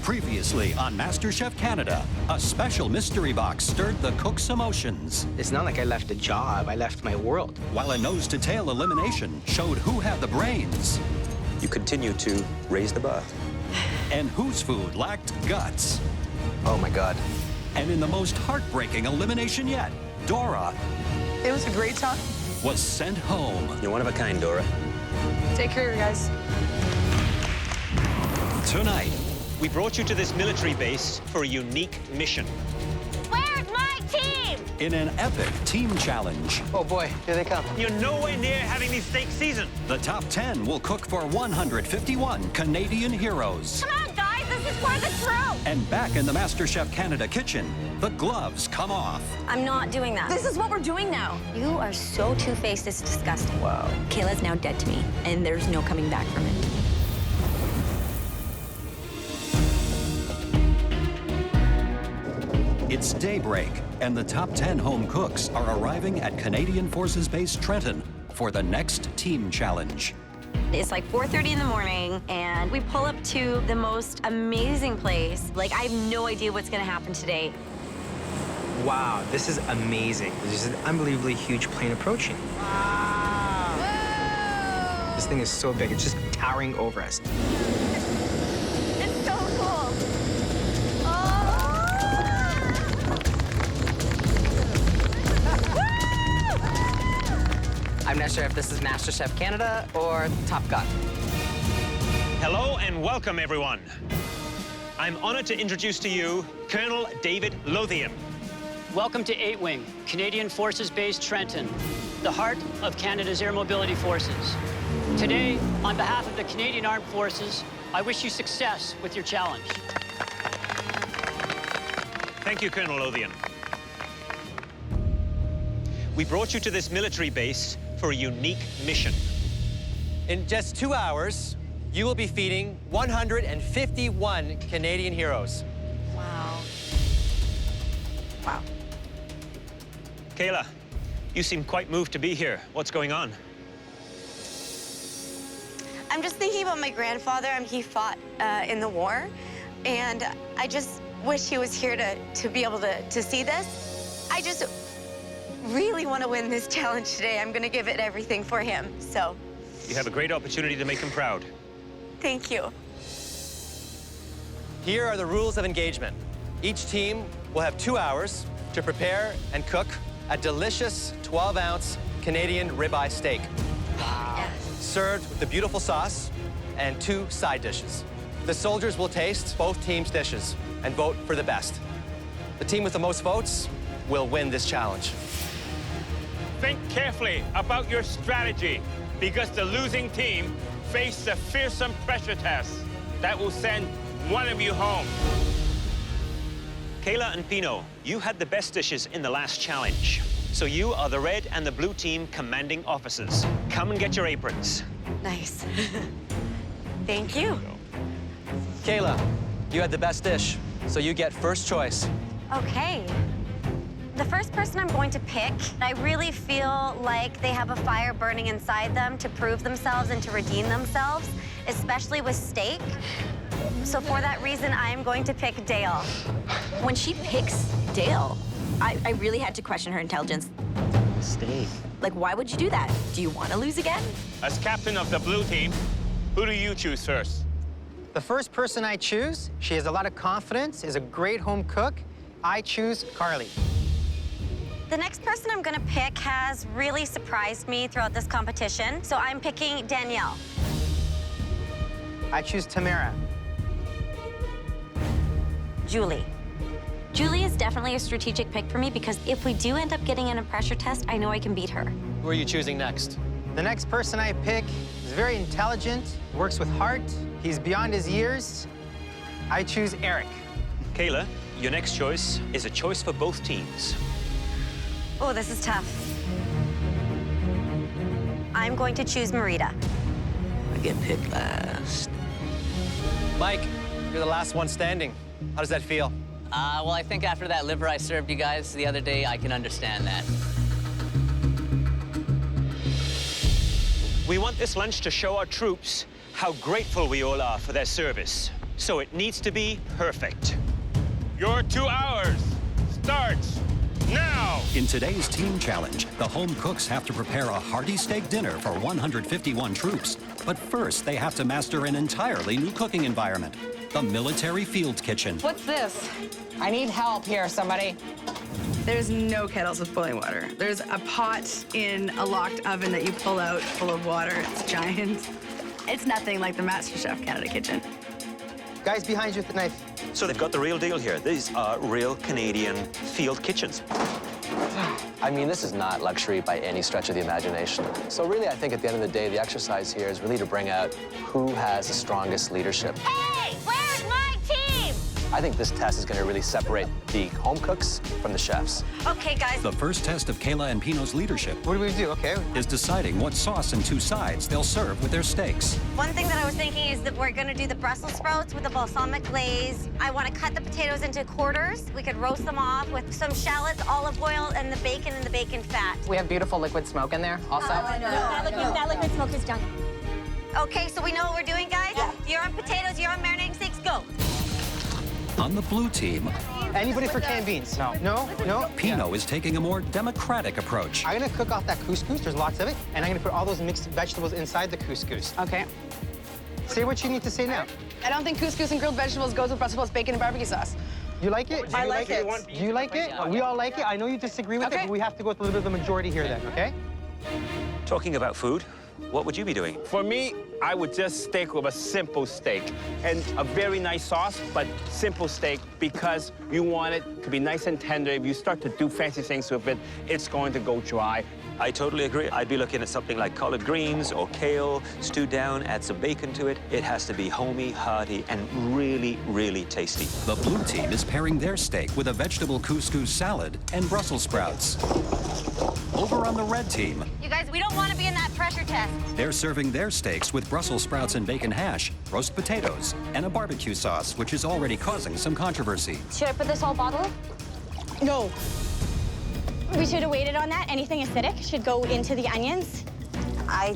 Previously on MasterChef Canada, a special mystery box stirred the cook's emotions. It's not like I left a job, I left my world. While a nose-to-tail elimination showed who had the brains. You continue to raise the bar. And whose food lacked guts. Oh my God. And in the most heartbreaking elimination yet, Dora It was a great time. was sent home. You're one of a kind, Dora. Take care, guys. Tonight, We brought you to this military base for a unique mission. Where's my team? in an epic team challenge, Oh boy, here they come. You're nowhere near having the steak seasoned. the top 10 will cook for 151 Canadian heroes. Come on, guys, this is for the troop. And back in the MasterChef Canada kitchen, the gloves come off. I'm not doing that. This is what we're doing now. You are so two-faced, it's disgusting. Wow. Kayla's now dead to me, and there's no coming back from it. It's daybreak, and the top 10 home cooks are arriving at Canadian Forces Base Trenton for the next team challenge. It's like 4:30 in the morning, and we pull up to the most amazing place. Like, I have no idea what's gonna happen today. Wow, this is amazing. There's an unbelievably huge plane approaching. Wow. This thing is so big, it's just towering over us. It's so cool. I'm not sure if this is MasterChef Canada or Top Gun. Hello and welcome, everyone. I'm honored to introduce to you Colonel David Lothian. Welcome to 8 Wing, Canadian Forces Base Trenton, the heart of Canada's air mobility forces. Today, on behalf of the Canadian Armed Forces, I wish you success with your challenge. Thank you, Colonel Lothian. We brought you to this military base for a unique mission. In just 2 hours, you will be feeding 151 Canadian heroes. Wow. Wow. Kayla, you seem quite moved to be here. What's going on? I'm just thinking about my grandfather. He fought in the war, and I just wish he was here to be able to see this. I just really want to win this challenge today. I'm going to give it everything for him, so. You have a great opportunity to make him proud. Thank you. Here are the rules of engagement. Each team will have 2 hours to prepare and cook a delicious 12-ounce Canadian ribeye steak. Wow. Served with a beautiful sauce and 2 side dishes. The soldiers will taste both teams' dishes and vote for the best. The team with the most votes will win this challenge. Think carefully about your strategy, because the losing team face a fearsome pressure test that will send one of you home. Kayla and Pino, you had the best dishes in the last challenge. So you are the red and the blue team commanding officers. Come and get your aprons. Nice. Thank you. Kayla, you had the best dish, so you get first choice. Okay. The first person I'm going to pick, I really feel like they have a fire burning inside them to prove themselves and to redeem themselves, especially with steak. So for that reason, I am going to pick Dale. When she picks Dale, I really had to question her intelligence. Steak. Like, why would you do that? Do you want to lose again? As captain of the blue team, who do you choose first? The first person I choose, she has a lot of confidence, is a great home cook. I choose Carly. The next person I'm gonna pick has really surprised me throughout this competition, so I'm picking Danielle. I choose Tamara. Julie. Julie is definitely a strategic pick for me because if we do end up getting in a pressure test, I know I can beat her. Who are you choosing next? The next person I pick is very intelligent, works with heart, he's beyond his years. I choose Eric. Kayla, your next choice is a choice for both teams. Oh, this is tough. I'm going to choose Marita. I get picked last. Mike, you're the last one standing. How does that feel? Well, I think after that liver I served you guys the other day, I can understand that. We want this lunch to show our troops how grateful we all are for their service. so it needs to be perfect. Your 2 hours starts now. In today's team challenge, the home cooks have to prepare a hearty steak dinner for 151 troops. But first, they have to master an entirely new cooking environment, the military field kitchen. What's this? I need help here, somebody. There's no kettles with boiling water. There's a pot in a locked oven that you pull out full of water. It's giant. It's nothing like the MasterChef Canada kitchen. Guys behind you with the knife. So they've got the real deal here. These are real Canadian field kitchens. I mean, this is not luxury by any stretch of the imagination. So really, I think at the end of the day, the exercise here is really to bring out who has the strongest leadership. Hey, where's my team? I think this test is going to really separate the home cooks from the chefs. Okay, guys. The first test of Kayla and Pino's leadership What do we do? Okay. is deciding what sauce and 2 sides they'll serve with their steaks. One thing that I was thinking is that we're gonna do the Brussels sprouts with the balsamic glaze. I want to cut the potatoes into quarters. We could roast them off with some shallots, olive oil, and the bacon fat. We have beautiful liquid smoke in there also. That liquid smoke is done. Okay, so we know what we're doing, guys? Yeah. You're on potatoes, you're on marinating steaks, go. On the blue team, Anybody for canned beans? No. No? No? Pino is taking a more democratic approach. I'm gonna cook off that couscous, there's lots of it, and I'm gonna put all those mixed vegetables inside the couscous. Okay. Say what you need to say now. I don't think couscous and grilled vegetables goes with Brussels sprouts, bacon, and barbecue sauce. You like it? I like it. Do you like it? We all like it. I know you disagree with it, but we have to go with a little bit of the majority here then, okay? Talking about food, what would you be doing? For me, I would just stick with a simple steak and a very nice sauce, but simple steak because you want it to be nice and tender. If you start to do fancy things with it, it's going to go dry. I totally agree. I'd be looking at something like collard greens or kale, stewed down, add some bacon to it. It has to be homey, hearty, and really, really tasty. The blue team is pairing their steak with a vegetable couscous salad and Brussels sprouts. Over on the red team, You guys, we don't want to be in that pressure test. they're serving their steaks with Brussels sprouts and bacon hash, roast potatoes, and a barbecue sauce, which is already causing some controversy. Should I put this whole bottle? No. We should have waited on that. Anything acidic should go into the onions. I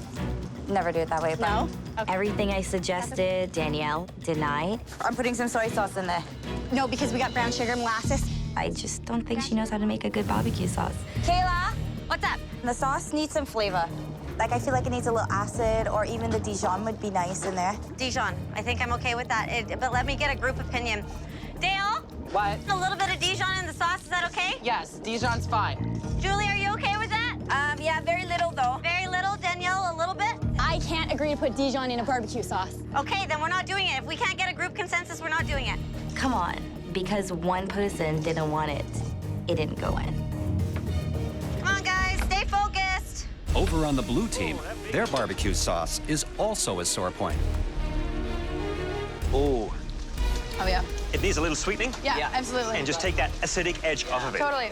never do it that way, but No? Okay. everything I suggested, Danielle denied. I'm putting some soy sauce in there. No, because we got brown sugar molasses. I just don't think she knows how to make a good barbecue sauce. Kayla, what's up? The sauce needs some flavor. Like, I feel like it needs a little acid, or even the Dijon would be nice in there. Dijon. I think I'm okay with that. But let me get a group opinion. Dale? What? A little bit of Dijon in the sauce, is that okay? Yes, Dijon's fine. Julie, are you okay with that? Yeah, very little, though. Very little. Danielle, a little bit? I can't agree to put Dijon in a barbecue sauce. Okay, then we're not doing it. If we can't get a group consensus, we're not doing it. Come on. Because one person didn't want it, it didn't go in. Come on, guys, stay focused. Over on the blue team, their barbecue sauce is also a sore point. Oh, Oh, yeah. it needs a little sweetening. Yeah, absolutely. And just take that acidic edge off of it. Totally.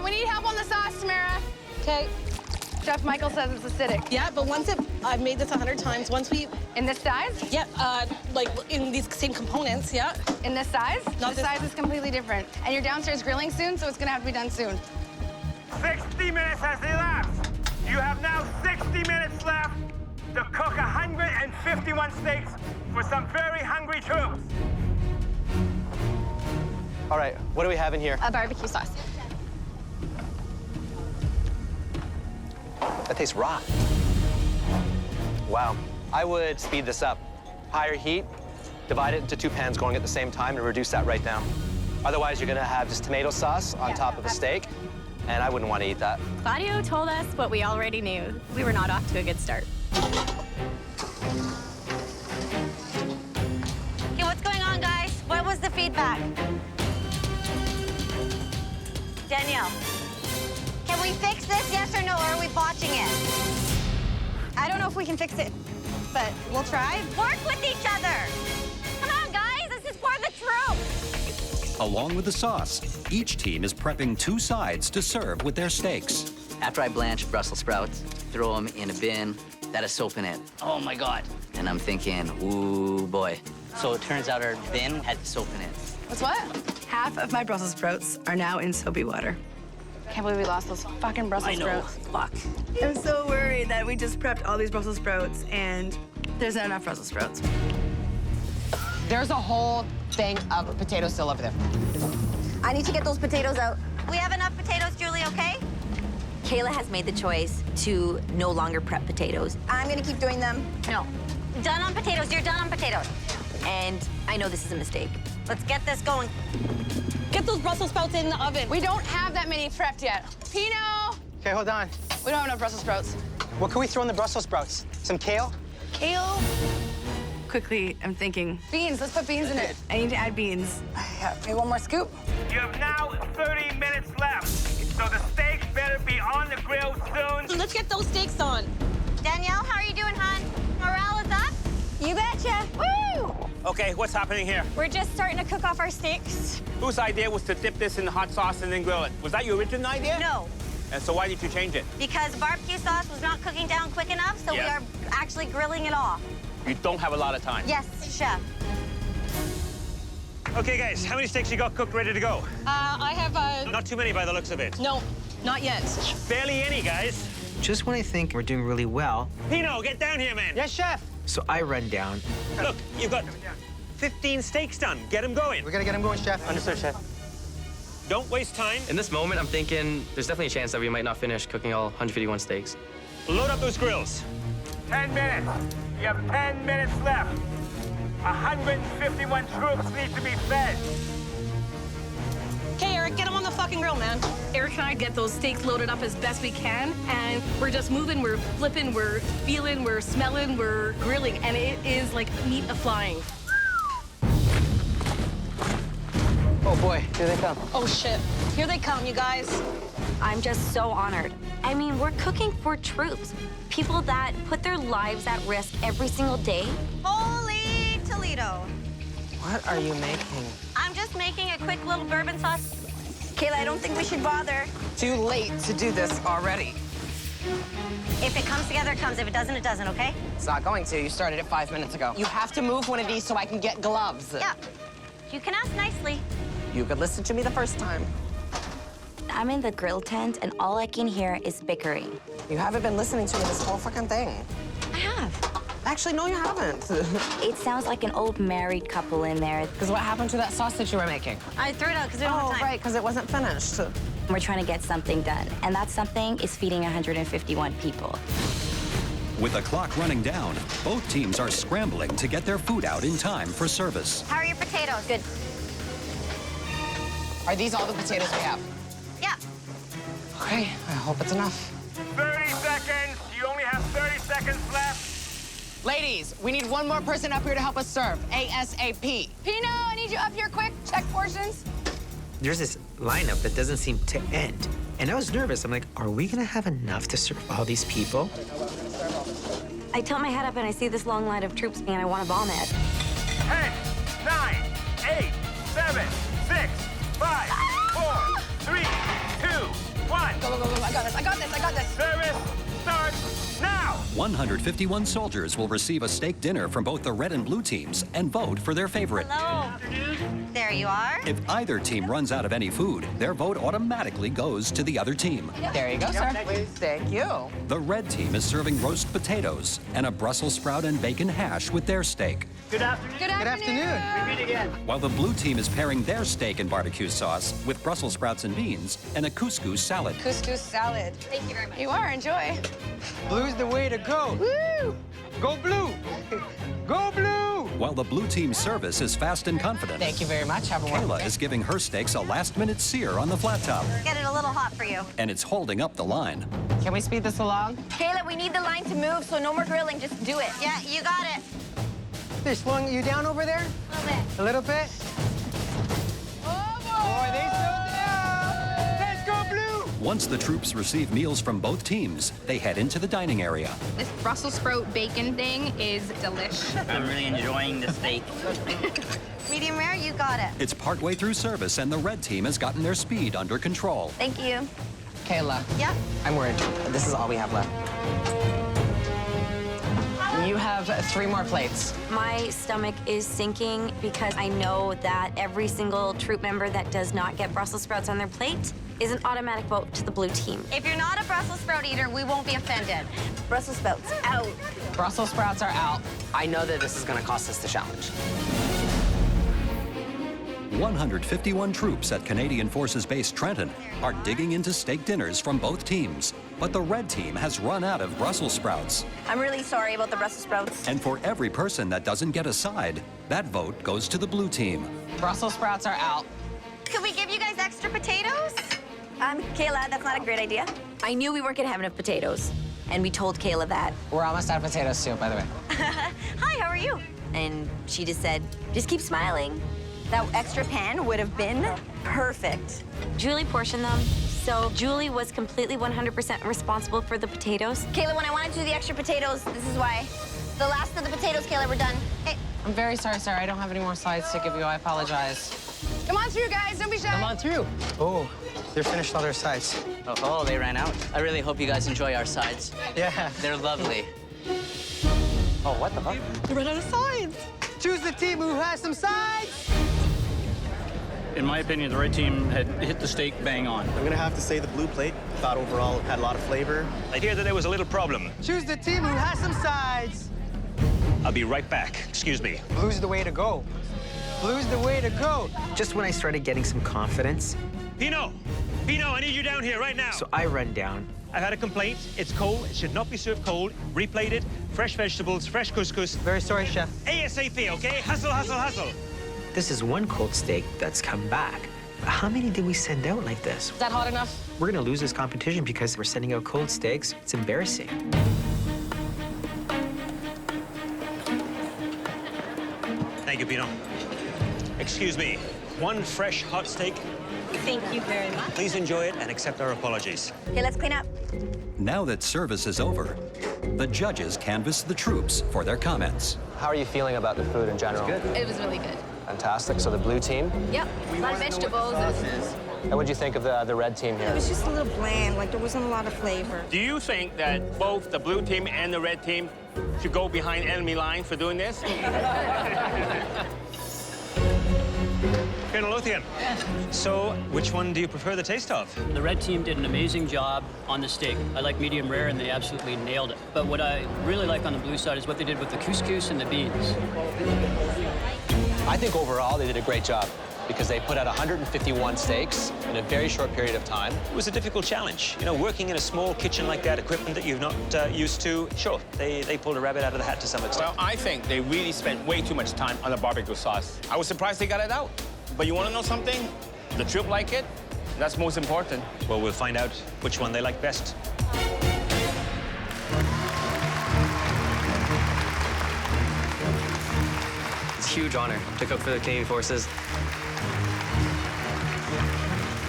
We need help on the sauce, Tamara. Okay. Chef Michael says it's acidic. Yeah, but I've made this 100 times. Once we, In this size? yep, like in these same components, yeah. In this size? Not This this- size is completely different. And you're downstairs grilling soon, so it's gonna have to be done soon. 60 minutes has elapsed. You have now 60 minutes left to cook 151 steaks for some very hungry troops. All right, what do we have in here? A barbecue sauce. That tastes raw. Wow. I would speed this up. Higher heat, divide it into 2 pans going at the same time and reduce that right down. Otherwise, you're gonna have just tomato sauce on top of a steak, and I wouldn't want to eat that. Claudio told us what we already knew. We were not off to a good start. Okay, what's going on, guys? What was the feedback? Danielle, can we fix this, yes or no, or are we botching it? I don't know if we can fix it, but we'll try. Work with each other. Come on, guys, this is for the troops. Along with the sauce, each team is prepping 2 sides to serve with their steaks. After I blanch Brussels sprouts, throw them in a bin that has soap in it. Oh my God. And I'm thinking, ooh boy. So it turns out our bin had soap in it. What's what? Half of my Brussels sprouts are now in soapy water. Can't believe we lost those fucking Brussels I know. sprouts. Fuck. I'm so worried that we just prepped all these Brussels sprouts and there's not enough Brussels sprouts. There's a whole thing of potatoes still over there. I need to get those potatoes out. We have enough potatoes, Julie, okay? Kayla has made the choice to no longer prep potatoes. I'm gonna keep doing them. No. Done on potatoes. You're done on potatoes. And I know this is a mistake. Let's get this going. Get those Brussels sprouts in the oven. We don't have that many prepped yet. Pino! Okay, hold on. We don't have enough Brussels sprouts. What can we throw in the Brussels sprouts? Some kale? Kale? Quickly, I'm thinking. Beans, let's put beans in it. I need to add beans. Yeah, maybe one more scoop. You have now 30 minutes left, so the steaks better be on the grill soon. Let's get those steaks on. Danielle, how are you doing, hon? Morale is up? You betcha. Woo! Okay, what's happening here? We're just starting to cook off our steaks. Whose idea was to dip this in the hot sauce and then grill it? Was that your original idea? No, And so why did you change it? because barbecue sauce was not cooking down quick enough, so we Yeah. are actually grilling it off. You don't have a lot of time. Yes, chef. Okay, guys, how many steaks you got cooked, ready to go? I have Not too many by the looks of it. No, not yet. Barely any, guys. Just when I think we're doing really well. Pino, get down here, man. Yes, chef. So I run down. Look, you've got 15 steaks done. Get them going. We gotta get him going, chef. Understood, chef. Don't waste time. In this moment, I'm thinking there's definitely a chance that we might not finish cooking all 151 steaks. Load up those grills. 10 minutes. You have 10 minutes left. 151 troops need to be fed. Okay, Eric, get them on the fucking grill, man. Eric and I get those steaks loaded up as best we can, and we're just moving, we're flipping, we're feeling, we're smelling, we're grilling, and it is like meat a-flying. Oh boy, here they come. Oh, shit. Here they come, you guys. I'm just so honored. I mean, we're cooking for troops. People that put their lives at risk every single day. Holy Toledo. What are you making? I'm just making a quick little bourbon sauce. Kayla, I don't think we should bother. Too late to do this already. If it comes together, it comes. If it doesn't, it doesn't, okay? It's not going to. You started it 5 minutes ago. You have to move one of these so I can get gloves. Yeah. You can ask nicely. You could listen to me the first time. I'm in the grill tent, and all I can hear is bickering. You haven't been listening to me this whole fucking thing. I have. Actually, no, you haven't. It sounds like an old married couple in there. Because what happened to that sauce that you were making? I threw it out because we don't have Oh, time. right, because it wasn't finished. We're trying to get something done, and that something is feeding 151 people. With the clock running down, both teams are scrambling to get their food out in time for service. How are your potatoes? Good. Are these all the potatoes we have? Yeah. Okay, I hope it's enough. 30 seconds. You only have 30 seconds left. Ladies, we need one more person up here to help us serve. ASAP. Pino, I need you up here quick. Check portions. There's this lineup that doesn't seem to end. And I was nervous. I'm like, are we gonna have enough to serve all these people? I tilt my head up and I see this long line of troops and I want to vomit. 10, 9, 8, 7, 6, 5, 4, 3, 2, 1. Go, go, go, go. I got this, I got this, I got this. Service starts now. 151 soldiers will receive a steak dinner from both the red and blue teams and vote for their favorite. Hello. There you are. If either team runs out of any food, their vote automatically goes to the other team. There you go, sir. Thank you. The red team is serving roast potatoes and a Brussels sprout and bacon hash with their steak, Good afternoon. Good afternoon. We meet again. while the blue team is pairing their steak and barbecue sauce with Brussels sprouts and beans and a couscous salad. Couscous salad. Thank you very much. You are, enjoy. Blue's the way to go. Woo! Go blue! Go blue! While the blue team's service is fast and confident, Thank you very much. Have a wonderful Kayla day. is giving her steaks a last-minute sear on the flat top, Get it a little hot for you. and it's holding up the line. Can we speed this along? Kayla, we need the line to move, so no more grilling. Just do it. Yeah, you got it. They're slowing you down over there? A little bit. A little bit? Boy, they slowed down! Let's go blue! Once the troops receive meals from both teams, they head into the dining area. This Brussels sprout bacon thing is delish. I'm really enjoying the steak. Medium rare, you got it. It's partway through service, and the red team has gotten their speed under control. Thank you. Kayla, Yep. I'm worried. This is all we have left. You have 3 more plates. My stomach is sinking because I know that every single troop member that does not get Brussels sprouts on their plate is an automatic vote to the blue team. If you're not a Brussels sprout eater, we won't be offended. Brussels sprouts out. Brussels sprouts are out. I know that this is going to cost us the challenge. 151 troops at Canadian Forces Base Trenton are digging into steak dinners from both teams. But the red team has run out of Brussels sprouts. I'm really sorry about the Brussels sprouts. And for every person that doesn't get a side, that vote goes to the blue team. Brussels sprouts are out. Could we give you guys extra potatoes? Kayla, that's not a great idea. I knew we weren't gonna have enough potatoes, and we told Kayla that. We're almost out of potato soup, by the way. Hi, how are you? And she just said, just keep smiling. That extra pan would have been perfect. Julie portioned them, so Julie was completely 100% responsible for the potatoes. Kayla, when I wanted to do the extra potatoes, this is why. The last of the potatoes, Kayla, we're done. Hey. I'm very sorry, Sarah. I don't have any more sides to give you. I apologize. Come on through, guys. Don't be shy. Come on through. Oh, they're finished all their sides. Oh, they ran out. I really hope you guys enjoy our sides. Yeah. They're lovely. Oh, what the fuck? You ran out of sides. Choose the team who has some sides. In my opinion, the red team had hit the steak bang on. I'm gonna have to say the blue plate. Thought overall it had a lot of flavor. I hear that there was a little problem. Choose the team who has some sides. I'll be right back. Excuse me. Blue's the way to go. Blue's the way to go. Just when I started getting some confidence. Pino, I need you down here right now. So I run down. I've had a complaint. It's cold. It should not be served cold. Replated, fresh vegetables, fresh couscous. Very sorry, chef. ASAP, okay? Hustle, hustle, hustle. This is one cold steak that's come back. How many did we send out like this? Is that hot enough? We're gonna lose this competition because we're sending out cold steaks. It's embarrassing. Thank you, Pino. Excuse me. One fresh hot steak. Thank you very much. Please enjoy it and accept our apologies. Okay, let's clean up. Now that service is over, the judges canvass the troops for their comments. How are you feeling about the food in general? It was really good. Fantastic. So the blue team. Yep. A lot of vegetables. And what'd you think of the red team here? It was just a little bland. Like, there wasn't a lot of flavor. Do you think that both the blue team and the red team should go behind enemy lines for doing this? Colonel Lothian. So, which one do you prefer the taste of? The red team did an amazing job on the steak. I like medium rare, and they absolutely nailed it. But what I really like on the blue side is what they did with the couscous and the beans. I think overall they did a great job because they put out 151 steaks in a very short period of time. It was a difficult challenge. You know, working in a small kitchen like that, equipment that you're not used to, sure, they pulled a rabbit out of the hat to some extent. Well, I think they really spent way too much time on the barbecue sauce. I was surprised they got it out. But you want to know something? The troop like it. That's most important. Well, we'll find out which one they like best. It's a huge honor to cook for the Canadian Forces.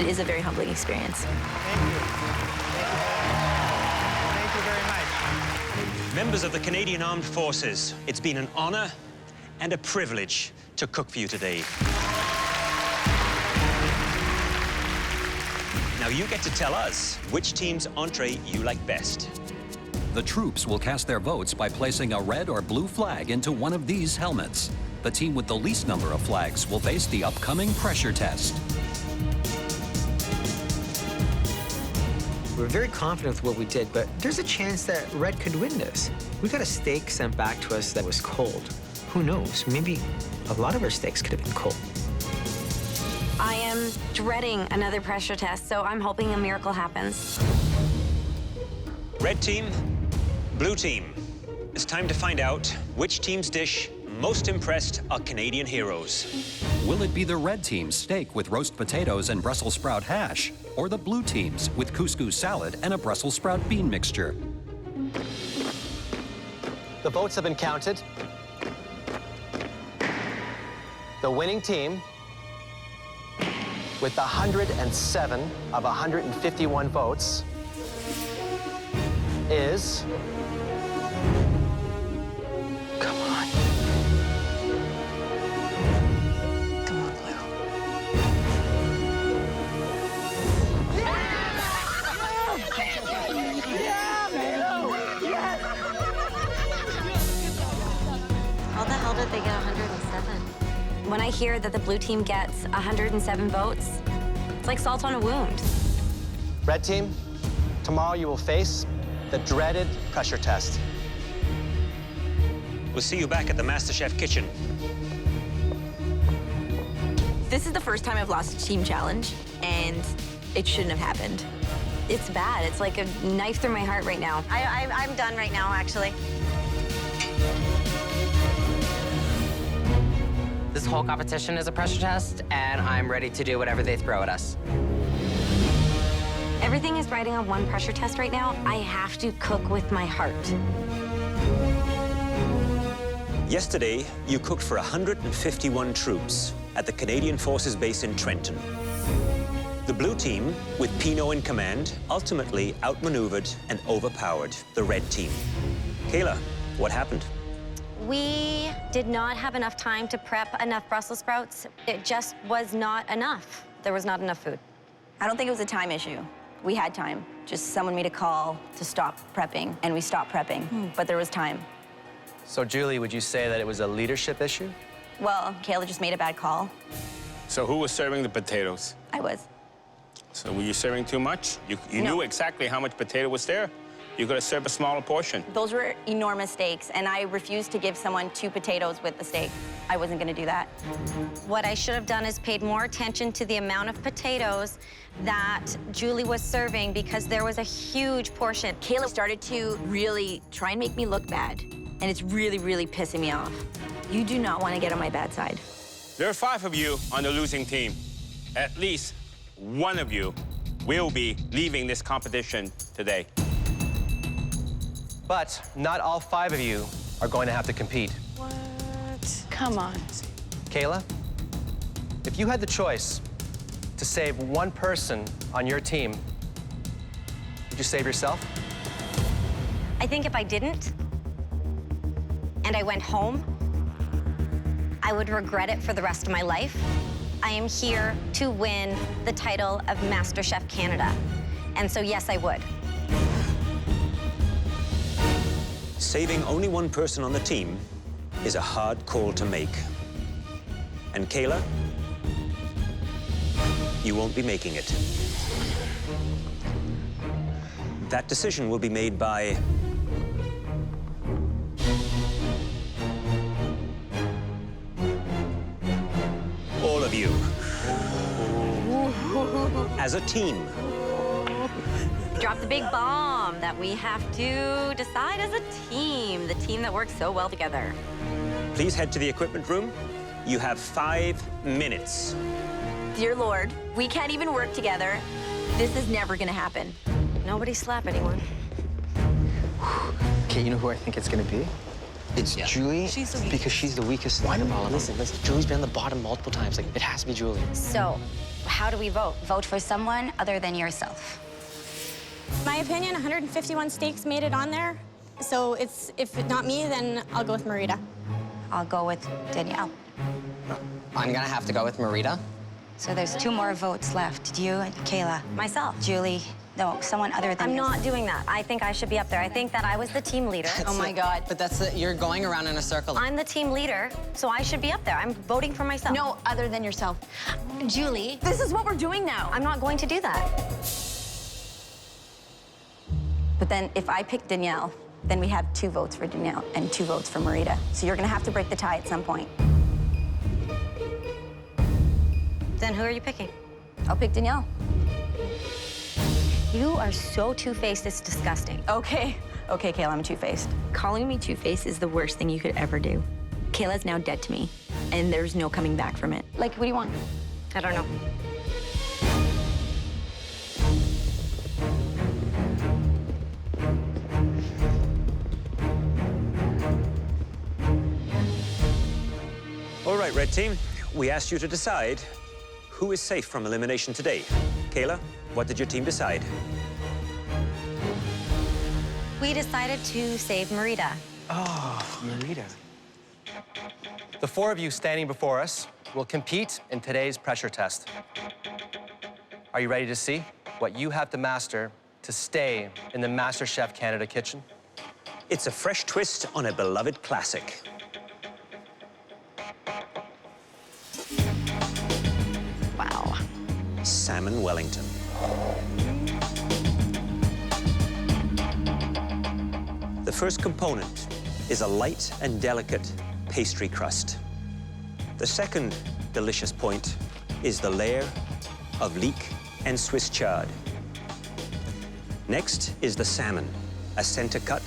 It is a very humbling experience. Thank you. Thank you very much. Members of the Canadian Armed Forces, it's been an honor and a privilege to cook for you today. Now you get to tell us which team's entree you like best. The troops will cast their votes by placing a red or blue flag into one of these helmets. The team with the least number of flags will face the upcoming pressure test. We're very confident with what we did, but there's a chance that red could win this. We got a steak sent back to us that was cold. Who knows? Maybe a lot of our steaks could have been cold. I am dreading another pressure test, so I'm hoping a miracle happens. Red team, blue team. It's time to find out which team's dish most impressed our Canadian heroes. Will it be the red team's steak with roast potatoes and Brussels sprout hash, or the blue team's with couscous salad and a Brussels sprout bean mixture? The votes have been counted. The winning team, with 107 of 151 votes, is... Come on. Come on, Blue. How the hell did they get 107? When I hear that the blue team gets 107 votes, it's like salt on a wound. Red team, tomorrow you will face the dreaded pressure test. We'll see you back at the MasterChef kitchen. This is the first time I've lost a team challenge, and it shouldn't have happened. It's bad. It's like a knife through my heart right now. I'm done right now, actually. This whole competition is a pressure test, and I'm ready to do whatever they throw at us. Everything is riding on one pressure test right now. I have to cook with my heart. Yesterday, you cooked for 151 troops at the Canadian Forces Base in Trenton. The blue team, with Pino in command, ultimately outmaneuvered and overpowered the red team. Kayla, what happened? We did not have enough time to prep enough Brussels sprouts. It just was not enough. There was not enough food. I don't think it was a time issue. We had time. Just someone made a call to stop prepping, and we stopped prepping, but there was time. So, Julie, would you say that it was a leadership issue? Well, Kayla just made a bad call. So who was serving the potatoes? I was. So were you serving too much? You No. knew exactly how much potato was there. You could have served a smaller portion. Those were enormous steaks, and I refused to give someone 2 potatoes with the steak. I wasn't gonna do that. What I should have done is paid more attention to the amount of potatoes that Julie was serving because there was a huge portion. Kayla started to really try and make me look bad, and it's really, really pissing me off. You do not want to get on my bad side. There are 5 of you on the losing team. At least one of you will be leaving this competition today. But not all 5 of you are going to have to compete. What? Come on. Kayla, if you had the choice to save one person on your team, would you save yourself? I think if I didn't, and I went home, I would regret it for the rest of my life. I am here to win the title of MasterChef Canada. And so, yes, I would. Saving only one person on the team is a hard call to make. And Kayla, you won't be making it. That decision will be made by all of you. As a team. Drop the big bomb that we have to decide as a team, the team that works so well together. Please head to the equipment room. You have 5 minutes. Dear Lord, we can't even work together. This is never gonna happen. Nobody slap anyone. Okay, you know who I think it's gonna be? It's Julie, because she's the weakest of all of them. Listen, Julie's been on the bottom multiple times. Like, it has to be Julie. So, how do we vote? Vote for someone other than yourself. My opinion, 151 steaks made it on there. So it's, if not me, then I'll go with Marita. I'll go with Danielle. I'm gonna have to go with Marita. So there's 2 more votes left. You and Kayla. Myself. Julie. No, someone other than I'm yourself. not doing that. I think I should be up there. I think that I was the team leader. Oh my God. But you're going around in a circle. I'm the team leader, so I should be up there. I'm voting for myself. No, other than yourself. Julie. This is what we're doing now. I'm not going to do that. But then if I pick Danielle, then we have 2 votes for Danielle and 2 votes for Marita. So you're gonna have to break the tie at some point. Then who are you picking? I'll pick Danielle. You are so two-faced, it's disgusting. Okay, Kayla, I'm two-faced. Calling me two-faced is the worst thing you could ever do. Kayla's now dead to me, and there's no coming back from it. Like, what do you want? I don't know. All right, Red Team, we asked you to decide who is safe from elimination today. Kayla, what did your team decide? We decided to save Marita. Oh, Marita. The 4 of you standing before us will compete in today's pressure test. Are you ready to see what you have to master to stay in the MasterChef Canada kitchen? It's a fresh twist on a beloved classic. Wow. Salmon Wellington. The first component is a light and delicate pastry crust. The second delicious point is the layer of leek and Swiss chard. Next is the salmon, a center cut,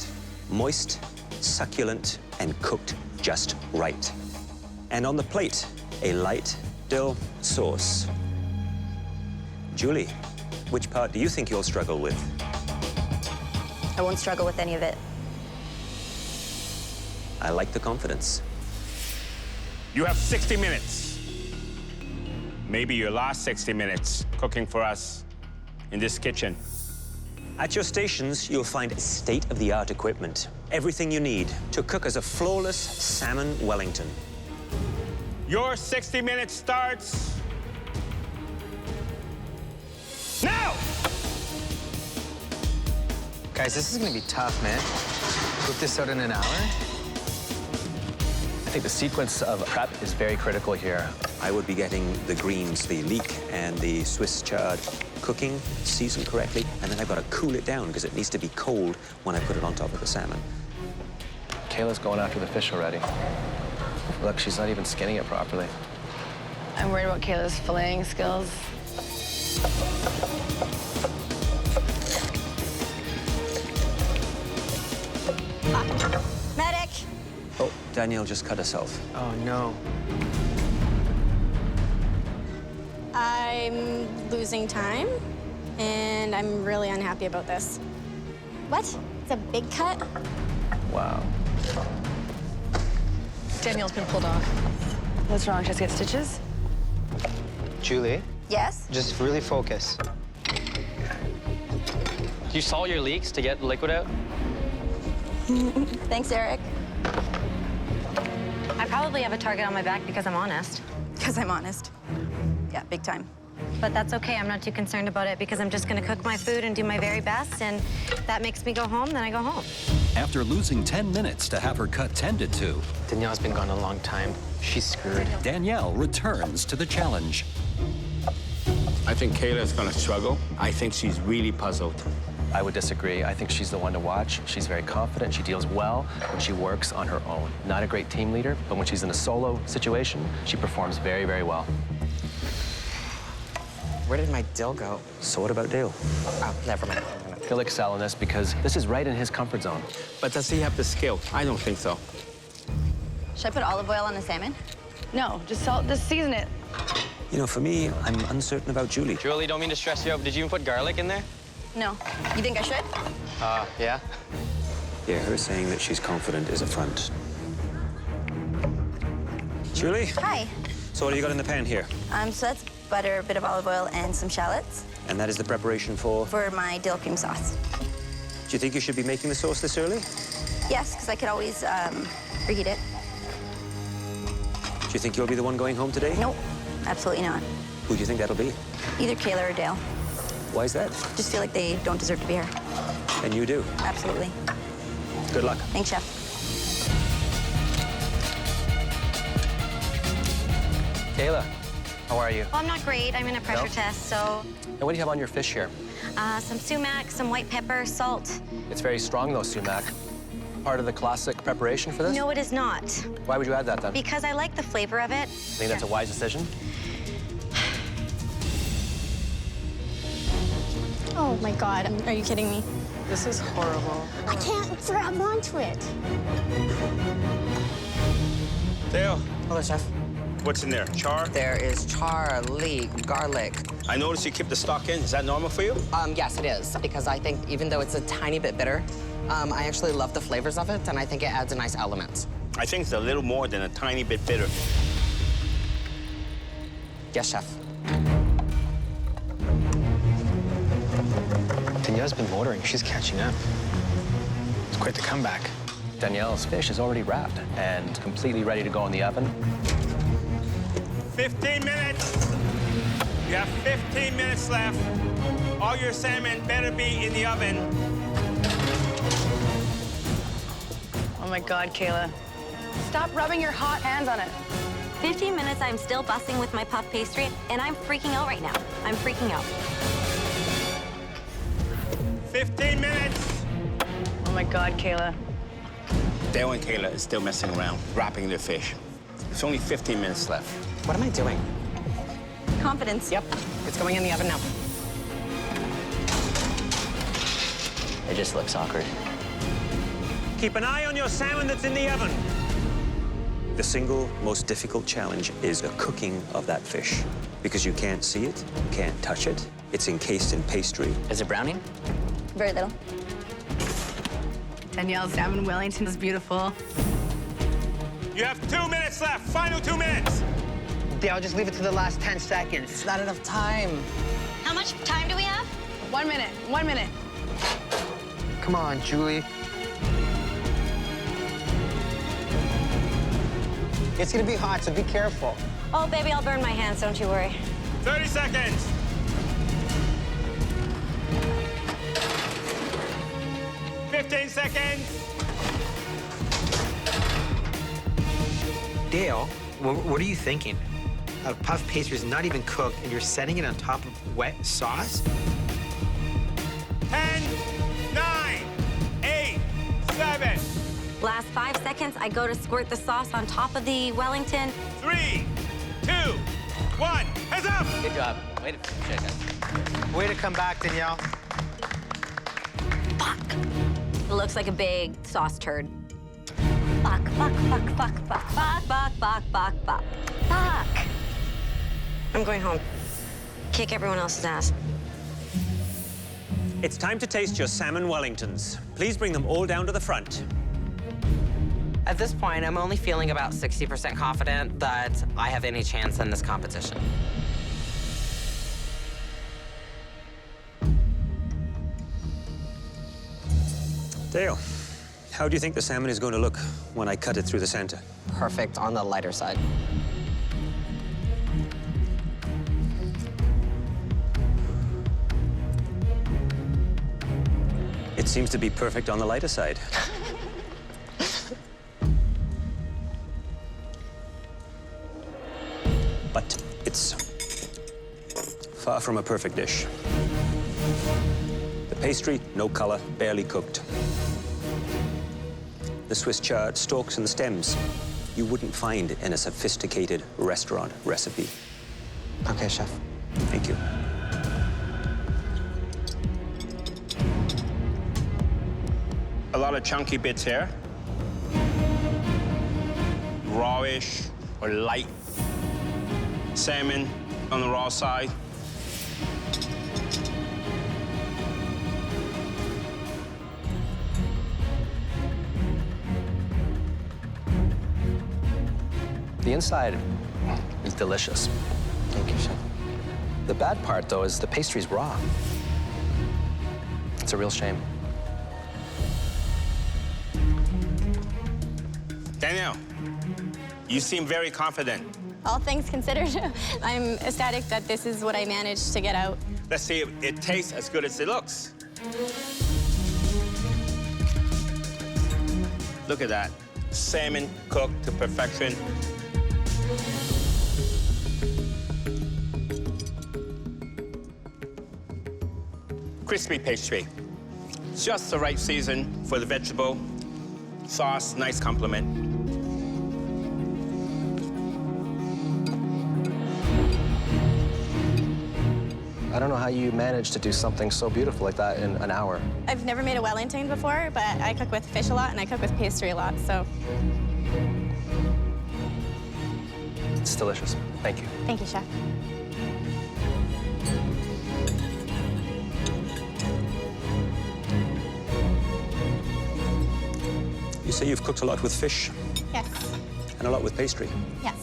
moist, succulent, and cooked just right. And on the plate, a light dill sauce. Julie, which part do you think you'll struggle with? I won't struggle with any of it. I like the confidence. You have 60 minutes. Maybe your last 60 minutes cooking for us in this kitchen. At your stations, you'll find state-of-the-art equipment. Everything you need to cook as a flawless salmon Wellington. Your 60 minutes starts now! Guys, this is gonna be tough, man. Cook this out in an hour? I think the sequence of prep is very critical here. I would be getting the greens, the leek and the Swiss chard cooking, seasoned correctly, and then I've got to cool it down because it needs to be cold when I put it on top of the salmon. Kayla's going after the fish already. Look, she's not even skinning it properly. I'm worried about Kayla's filleting skills. Medic! Oh, Danielle just cut herself. Oh, no. I'm losing time, and I'm really unhappy about this. What? It's a big cut? Wow. Danielle's been pulled off. What's wrong? She has to get stitches? Julie, Yes? just really focus. You saw your leaks to get the liquid out? Thanks, Eric. I probably have a target on my back because I'm honest. Because I'm honest. Yeah, big time. But that's okay. I'm not too concerned about it because I'm just going to cook my food and do my very best. And if that makes me go home, then I go home. After losing 10 minutes to have her cut tended to, Danielle's been gone a long time. She's screwed. Danielle returns to the challenge. I think Kayla's gonna struggle. I think she's really puzzled. I would disagree. I think she's the one to watch. She's very confident. She deals well when she works on her own. Not a great team leader, but when she's in a solo situation, she performs very, very well. Where did my dill go? So what about Dale? Oh, never mind. He'll excel in this because this is right in his comfort zone. But does he have the skill? I don't think so. Should I put olive oil on the salmon? No, just season it. You know, for me, I'm uncertain about Julie. Julie, don't mean to stress you out, but did you even put garlic in there? No. You think I should? Yeah. Yeah, her saying that she's confident is a front. Julie? Hi. So what do you got in the pan here? So that's butter, a bit of olive oil, and some shallots And that is the preparation for? for my dill cream sauce. Do you think you should be making the sauce this early? Yes, because I could always reheat it. Do you think you'll be the one going home today? Nope, absolutely not. Who do you think that'll be? Either Kayla or Dale. Why is that? Just feel like they don't deserve to be here. And you do. Absolutely. Good luck. Thanks, Chef. Kayla, how are you? Well, I'm not great. I'm in a pressure test, so And what do you have on your fish here? some sumac, some white pepper, salt. It's very strong, though, sumac. Part of the classic preparation for this? No, it is not. Why would you add that, then? Because I like the flavor of it. Think that's a wise decision? Oh my God, are you kidding me? This is horrible. I can't grab onto it. Dale, Hello, Chef. what's in there? Char? There is char, leek, garlic. I noticed you keep the stock in. Is that normal for you? Yes, it is, because I think even though it's a tiny bit bitter, I actually love the flavors of it, and I think it adds a nice element. I think it's a little more than a tiny bit bitter. Yes, Chef. Danielle's been motoring. She's catching up. It's quite the comeback. Danielle's fish is already wrapped and completely ready to go in the oven. 15 minutes. You have 15 minutes left. All your salmon better be in the oven. Oh my God, Kayla. Stop rubbing your hot hands on it. 15 minutes, I'm still bussing with my puff pastry, and I'm freaking out right now. I'm freaking out. 15 minutes. Oh my God, Kayla. Dale and Kayla is still messing around, wrapping their fish. There's only 15 minutes left. What am I doing? confidence. Yep, it's going in the oven now. It just looks awkward. Keep an eye on your salmon that's in the oven. The single most difficult challenge is the cooking of that fish. Because you can't see it, can't touch it. It's encased in pastry. Is it browning? Very little. Danielle's salmon Wellington is beautiful. You have 2 minutes left. Final 2 minutes. Dale, just leave it to the last 10 seconds. It's not enough time. How much time do we have? 1 minute. 1 minute. Come on, Julie. It's gonna be hot, so be careful. Oh, baby, I'll burn my hands, don't you worry. 30 seconds. $15 seconds. Dale, what are you thinking? A puff pastry is not even cooked, and you're setting it on top of wet sauce? 10, 9, 8, 7. Last 5 seconds, I go to squirt the sauce on top of the Wellington. 3, 2, 1. Heads up! Good job. Way to finish it. Way to come back, Danielle. It looks like a big sauce turd. Fuck, fuck, fuck, fuck, fuck, fuck, fuck, fuck, fuck, fuck. Fuck. I'm going home. Kick everyone else's ass. It's time to taste your salmon Wellingtons. Please bring them all down to the front. At this point, I'm only feeling about 60% confident that I have any chance in this competition. Dale, how do you think the salmon is going to look when I cut it through the center? Perfect on the lighter side. It seems to be perfect on the lighter side. But it's far from a perfect dish. The pastry, no color, barely cooked. The Swiss chard, stalks and stems, you wouldn't find in a sophisticated restaurant recipe. Okay, chef. Thank you. A lot of chunky bits here. Rawish or light. Salmon on the raw side. The inside is delicious. Thank you, chef. The bad part, though, is the pastry's raw. It's a real shame. Danielle, you seem very confident. All things considered, I'm ecstatic that this is what I managed to get out. Let's see if it tastes as good as it looks. Look at that. Salmon cooked to perfection. Crispy pastry. Just the right season for the vegetable. Sauce, nice complement. I don't know how you managed to do something so beautiful like that in an hour. I've never made a Wellington before, but I cook with fish a lot and I cook with pastry a lot, so. It's delicious. Thank you. Thank you, chef. You say you've cooked a lot with fish Yes. and a lot with pastry. Yes.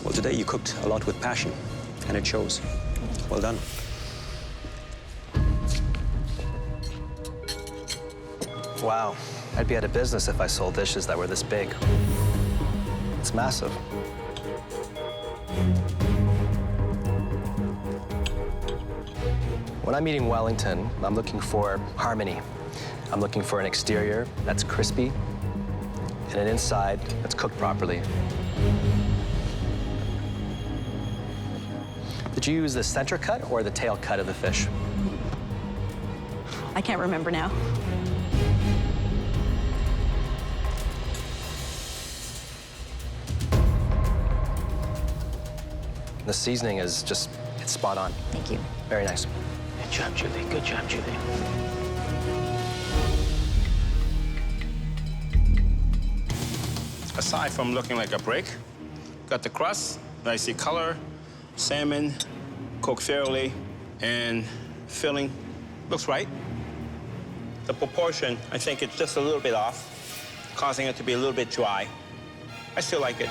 Well, today you cooked a lot with passion, and it shows. Well done. Wow. I'd be out of business if I sold dishes that were this big. It's massive. When I'm eating Wellington, I'm looking for harmony. I'm looking for an exterior that's crispy and an inside that's cooked properly. Did you use the center cut or the tail cut of the fish? I can't remember now. The seasoning is just, it's spot on. Thank you. Very nice. Good job, Julie. Good job, Julie. Aside from looking like a brick, got the crust, nicely color, salmon, cooked fairly, and filling looks right. The proportion, I think it's just a little bit off, causing it to be a little bit dry. I still like it.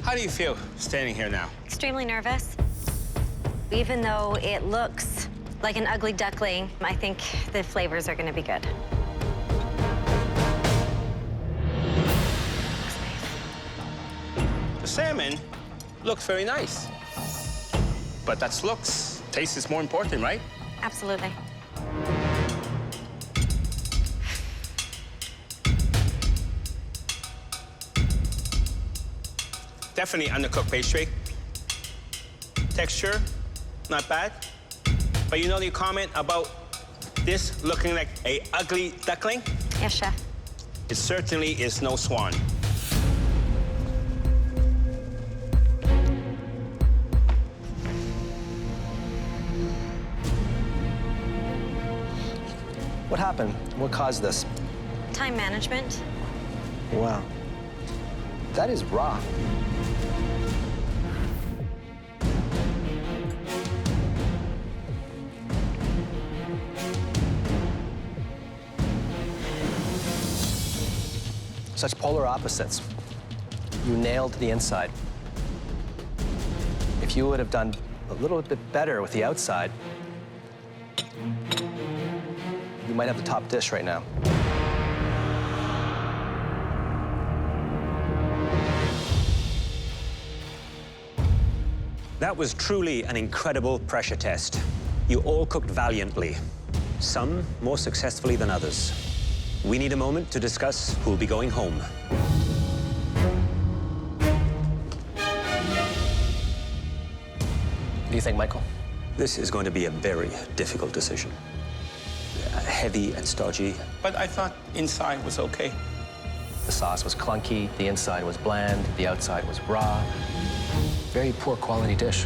How do you feel standing here now? Extremely nervous. Even though it looks like an ugly duckling, I think the flavors are gonna be good. The salmon looks very nice. But that's looks. Taste is more important, right? Absolutely. Definitely undercooked pastry. Texture, not bad. But you know the comment about this looking like a ugly duckling? Yes, chef. It certainly is no swan. What happened? What caused this? Time management. Wow. That is raw. Such polar opposites. You nailed the inside. If you would have done a little bit better with the outside, you might have the top dish right now. That was truly an incredible pressure test. You all cooked valiantly, some more successfully than others. We need a moment to discuss who'll be going home. What do you think, Michael? This is going to be a very difficult decision. Heavy and stodgy. But I thought inside was okay. The sauce was clunky, the inside was bland, the outside was raw. Very poor quality dish.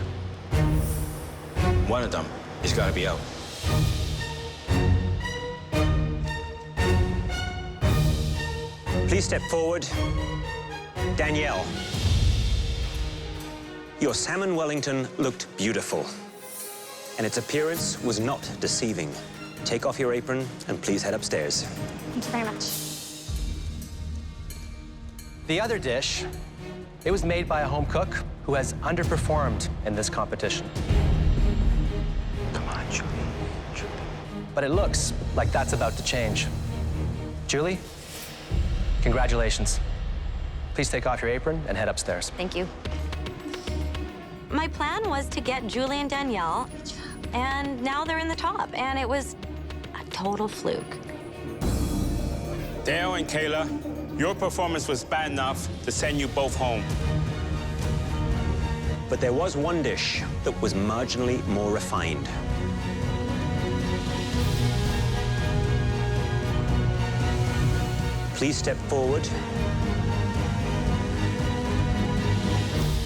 One of them has got to be out. Please step forward. Danielle. Your salmon Wellington looked beautiful, and its appearance was not deceiving. Take off your apron and please head upstairs. Thank you very much. The other dish, it was made by a home cook who has underperformed in this competition. Come on, Julie. Julie. But it looks like that's about to change. Julie, congratulations. Please take off your apron and head upstairs. Thank you. My plan was to get Julie and Danielle, and now they're in the top, and it was a total fluke. Dale and Kayla, your performance was bad enough to send you both home. But there was one dish that was marginally more refined. Please step forward.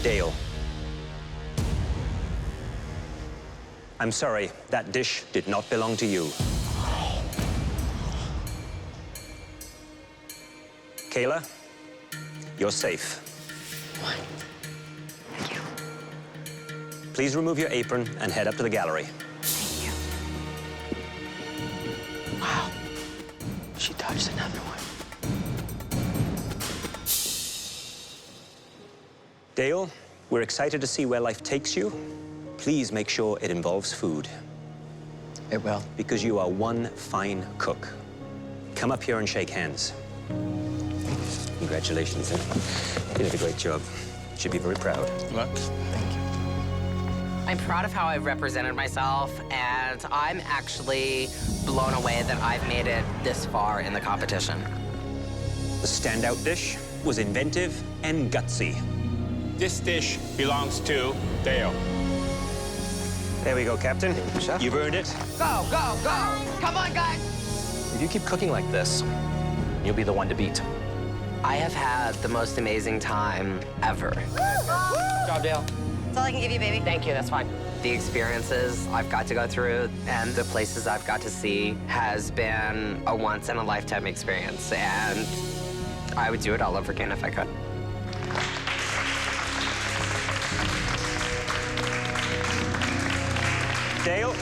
Dale. I'm sorry, that dish did not belong to you. Kayla, you're safe. Thank you. Please remove your apron and head up to the gallery. Thank you. Wow. She touched another one. Dale, we're excited to see where life takes you. Please make sure it involves food. It will. Because you are one fine cook. Come up here and shake hands. Congratulations. You did a great job. You should be very proud. Look. Thank you. I'm proud of how I've represented myself, and I'm actually blown away that I've made it this far in the competition. The standout dish was inventive and gutsy. This dish belongs to Dale. There we go, Captain. Chef. You've earned it. Go, go, go. Come on, guys. If you keep cooking like this, you'll be the one to beat. I have had the most amazing time ever. Good job, Dale. That's all I can give you, baby. Thank you, that's fine. The experiences I've got to go through and the places I've got to see has been a once-in-a-lifetime experience, and I would do it all over again if I could. Dale,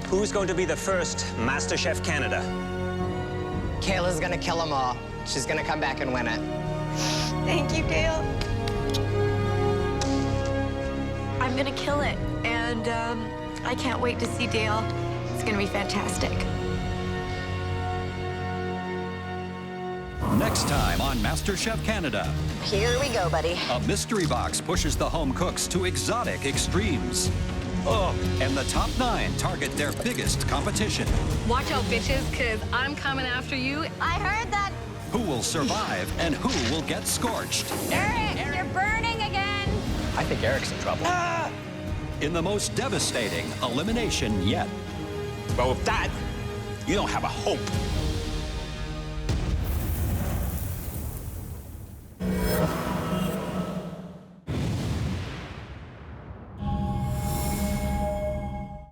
who's going to be the first MasterChef Canada? Kayla's gonna kill them all. She's gonna come back and win it. Thank you, Dale. I'm gonna kill it, and I can't wait to see Dale. It's gonna be fantastic. Next time on MasterChef Canada. Here we go, buddy. A mystery box pushes the home cooks to exotic extremes. Oh, and the top 9 target their biggest competition. Watch out, bitches, because I'm coming after you. I heard that. Who will survive and who will get scorched? Eric, you're burning again. I think Eric's in trouble. In the most devastating elimination yet. But with that, you don't have a hope.